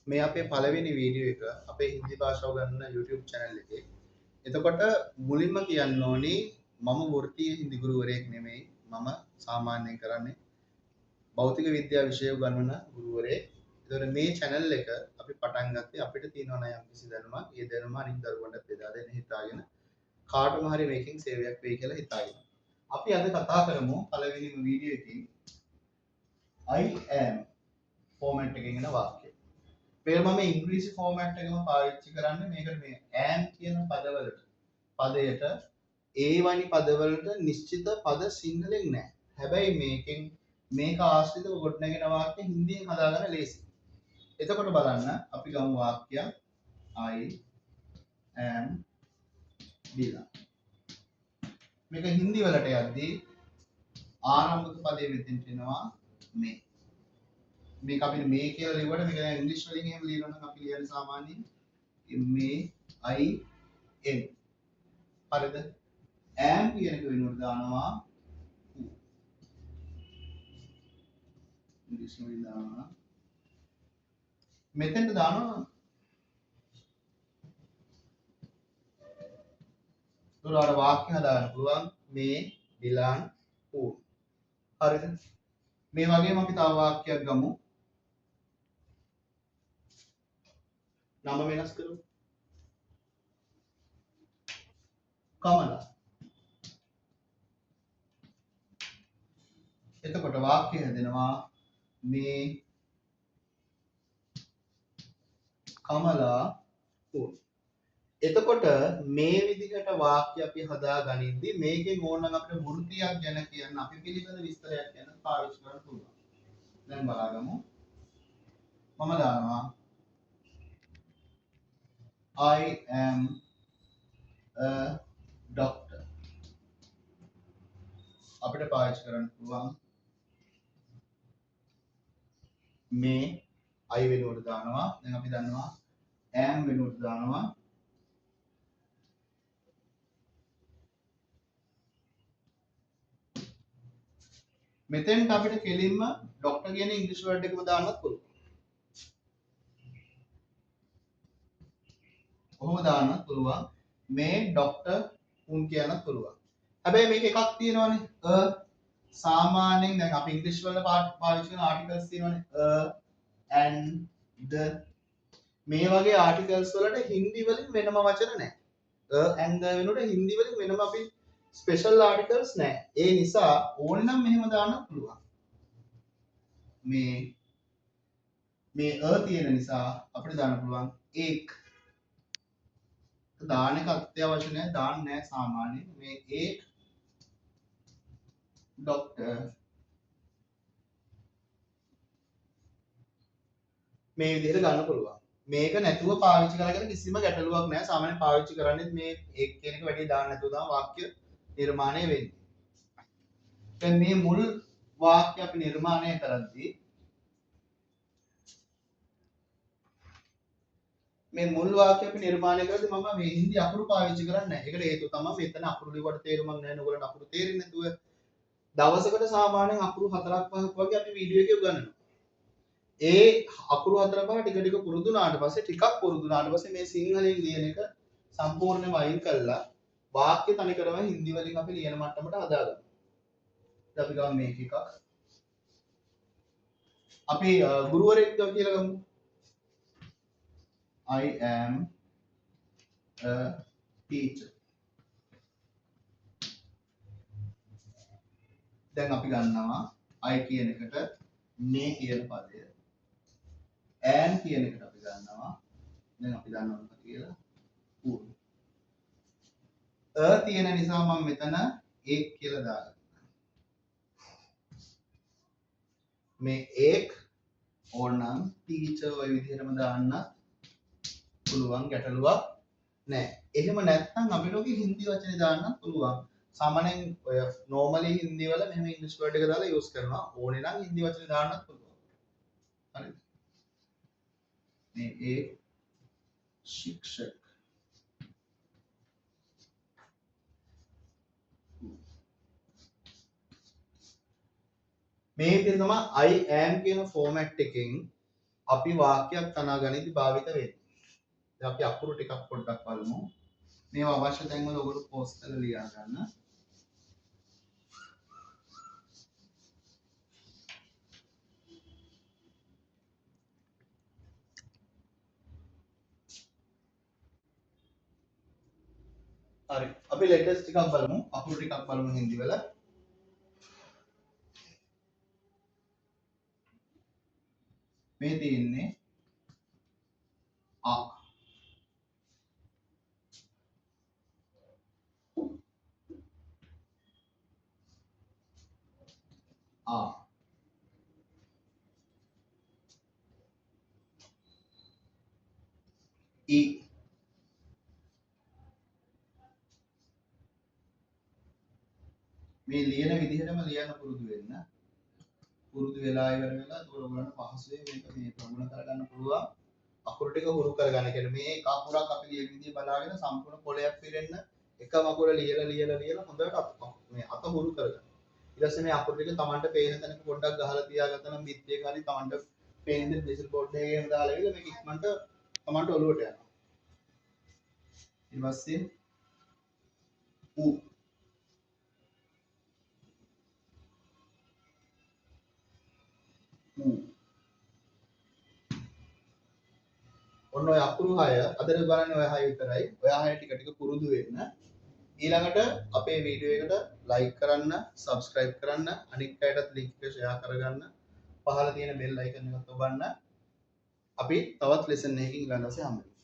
මේ අපේ පළවෙනි වීඩියෝ එක අපේ හින්දි භාෂාව ගන්න YouTube channel එකේ. එතකොට මුලින්ම කියන්න ඕනි මම වෘත්තීය හින්දි ගුරුවරයෙක් නෙමෙයි. මම සාමාන්‍යයෙන් කරන්නේ භෞතික විද්‍යා විෂය උගන්වන ගුරුවරයෙක්. ඒතකොට මේ channel එක අපි පටන් ගත්තේ අපිට තියෙනවා නම් යම්කිසි දැනුමක්. ඒ දැනුම අනිත් දරුවන්ට බෙදා දෙන්න හිතාගෙන කාටම හරි මේකෙන් සේවයක් වෙයි කියලා හිතාගෙන. අපි අද කතා කරමු පළවෙනිම වීඩියෝ එකකින් I am format එකකින් එන වාක්‍ය. මේක මම ඉංග්‍රීසි ෆෝමැට් එකම පාවිච්චි කරන්නේ මේකට මේ am කියන පදයට ඒ වැනි පදවලට නිශ්චිත පද සිංහලෙන් නැහැ. හැබැයි මේක ආශ්‍රිතව ගොඩනගෙන වාක්‍ය හින්දියෙන් හදාගන්න ලේසි. එතකොට බලන්න අපි ගමු වාක්‍යයක් I am දීලා. මේක හින්දි වලට යද්දී ආරම්භක පදයේ මෙතෙන්ට එනවා මේ. මේක අපිට මේ කියලා ලියුවට මේක දැන් ඉංග්‍රීසි වලින් එහෙම ලියනවා නම් අපි ලියන්නේ සාමාන්‍යයෙන් MAIN. හරිද? am කියන එක වෙනුවට දානවා who. ඉංග්‍රීසි වලින් දානවා. මෙතෙන්ට දානවා උදාර වාක්‍ය හදාගන්න පුළුවන් මේ ඩිලාන් who. හරිද? මේ වගේම අපි තව වාක්‍යයක් ගමු. නම වෙනස් කරමු. කමලා. එතකොට වාක්‍ය හැදෙනවා මේ කමලා who. එතකොට මේ විදිහට වාක්‍ය අපි හදාගනිද්දී මේකෙන් ඕනනම් අපිට වෘත්තියක් ගැන කියන්න අපි පිළිබඳ විස්තරයක් ගැන පාවිච්චි කරන්න පුළුවන්. දැන් බලගමු. මම දානවා I am a doctor. අපිට පාවිච්චි කරන්න පුළුවන් මේ I වෙනුවට දානවා. දැන් අපි දන්නවා am වෙනුවට දානවා මෙතෙන්ට අපිට කෙලින්ම ડોක්ටර් කියන ඉංග්‍රීසි වර්ඩ් එකම දාන්නත් පුළුවන්. කොහොම දාන්නත් පුළුවන් මේ ડોක්ටර් උන් කියන්නත් පුළුවන්. හැබැයි මේක එකක් තියෙනවානේ සාමාන්‍යයෙන් දැන් අපි ඉංග්‍රීසි වල පාවිච්චි කරන ආටිකල්ස් තියෙනවානේ and the මේ වගේ ආටිකල්ස් වලට හින්දි වලින් වෙනම වචන නැහැ. and the වෙනුවට හින්දි වලින් වෙනම අපි ස්පෙෂල් ආටිකල්ස් නැහැ. ඒ නිසා ඕනේ නම් මෙහෙම දාන්නත් පුළුවන්. මේ තියෙන නිසා අපිට දාන්න පුළුවන් ඒක. දාන එක අත්‍යවශ්‍ය නැහැ. දාන්න නැහැ සාමාන්‍යයෙන්. මේ ඒක ડોක්ටර් මේ විදිහට ගන්න පුළුවන්. මේක නැතුව පාවිච්චි කරගෙන කිසිම ගැටලුවක් නැහැ. සාමාන්‍යයෙන් පාවිච්චි කරන්නේ මේ ඒක කියන එක වැඩි දාන්න නැතුව තමයි වාක්‍ය නිර්මාණය වෙන්නේ. දැන් මේ මුල් වාක්‍ය අපි නිර්මාණය කරද්දී මේ මුල් වාක්‍ය අපි නිර්මාණය කරද්දී මම මේ හින්දි අකුරු පාවිච්චි කරන්නේ නැහැ. ඒකට හේතුව තමයි මෙතන අකුරු ලිව්වට තේරුමක් නැහැ. ඔයගොල්ලන්ට අකුරු තේරෙන්නේ නැතුව දවසකට සාමාන්‍යයෙන් අකුරු 4ක් 5ක් වගේ අපි වීඩියෝ එකේ උගන්වනවා. ඒ අකුරු 4 5 ටික ටික පුරුදු වුණාට පස්සේ ටිකක් පුරුදු වුණාට පස්සේ මේ සිංහලෙන් ලියන එක සම්පූර්ණයෙන්ම අයින් කළා වාක්‍ය තනිකරම හින්දි වලින් අපි ලියන මට්ටමට හදාගන්නවා. දැන් අපි ගමු මේක එකක්. අපි ගුරුවරයෙක් කියලා ගමු. I am a teacher. දැන් අපි ගන්නවා I කියන එකට මේ කියන පදය. and කියන එකට අපි ගන්නවා. දැන් අපි දන්නවා මොකක්ද කියලා. who. තියෙන නිසා මම මෙතන ඒක කියලා දාගන්නවා. මේ ඒක ඕනනම් ටීචර් ඔය විදිහටම දාන්න පුළුවන් ගැටලුවක් නැහැ. එහෙම නැත්නම් අපිට ඔගේ හින්දි වචනේ දාන්නත් පුළුවන්. සාමාන්‍යයෙන් ඔය normally හින්දි වල මෙහෙම ඉංග්‍රීසි වර්ඩ් එක දාලා යූස් කරනවා. ඕනේ නම් හින්දි වචනේ දාන්නත් පුළුවන්. හරිද? මේ ඒ ශික්ෂක මේ විදිහට තමයි I am කියන ෆෝමැට් එකෙන් අපි වාක්‍යයක් තනා ගනිද්දී භාවිත වෙන්නේ. දැන් අපි අකුරු ටිකක් පොඩ්ඩක් බලමු. මේවා අවශ්‍ය තැන්වල ඔයගොල්ලෝ පෝස්ට් කරලා ලියා ගන්න. හරි. අපි ලෙටර්ස් ටිකක් බලමු. අකුරු ටිකක් බලමු හින්දි වල. මේ තියෙන්නේ අ ආ ඊ මේ ලියන විදිහටම ලියන්න පුරුදු වෙන්න. පුරුදු වෙලා ඉවර වෙලා ඒක ඔයගොල්ලන්ට පහසුවෙන් මේක මේ ප්‍රගුණ කරගන්න පුළුවන්. අකුරු ටික හුරු කරගන්න. කියන්නේ මේ එක අකුරක් අපි ලියන විදිහ බලාගෙන සම්පූර්ණ කොලයක් පිරෙන්න එකම අකුර ලියලා හොඳට මේ අත හුරු කරගන්න. ඊට පස්සේ මේ අකුරු ටික Tamanට පේන තැනක පොඩ්ඩක් ගහලා තියාගත්තා නම් බිත්තියක හරි Tamanට පේන දේ ඩිජිටල් බෝඩ් එකේම දාලා ඉවල මේක ඉක්මනට Tamanට ඔලුවට යනවා. ඊට පස්සේ උ ඔන්න ඔය අකුරු 6 අදට බලන්නේ ඔය 6 විතරයි. ඔය 6 ටික ටික පුරුදු වෙන්න. ඊළඟට අපේ වීඩියෝ එකට ලයික් කරන්න, subscribe කරන්න, අනිත් අයටත් link එක share කරගන්න. පහළ තියෙන bell icon එක ඔබන්න. අපි තවත් lesson එකකින් ඊළඟට හම්බෙමු.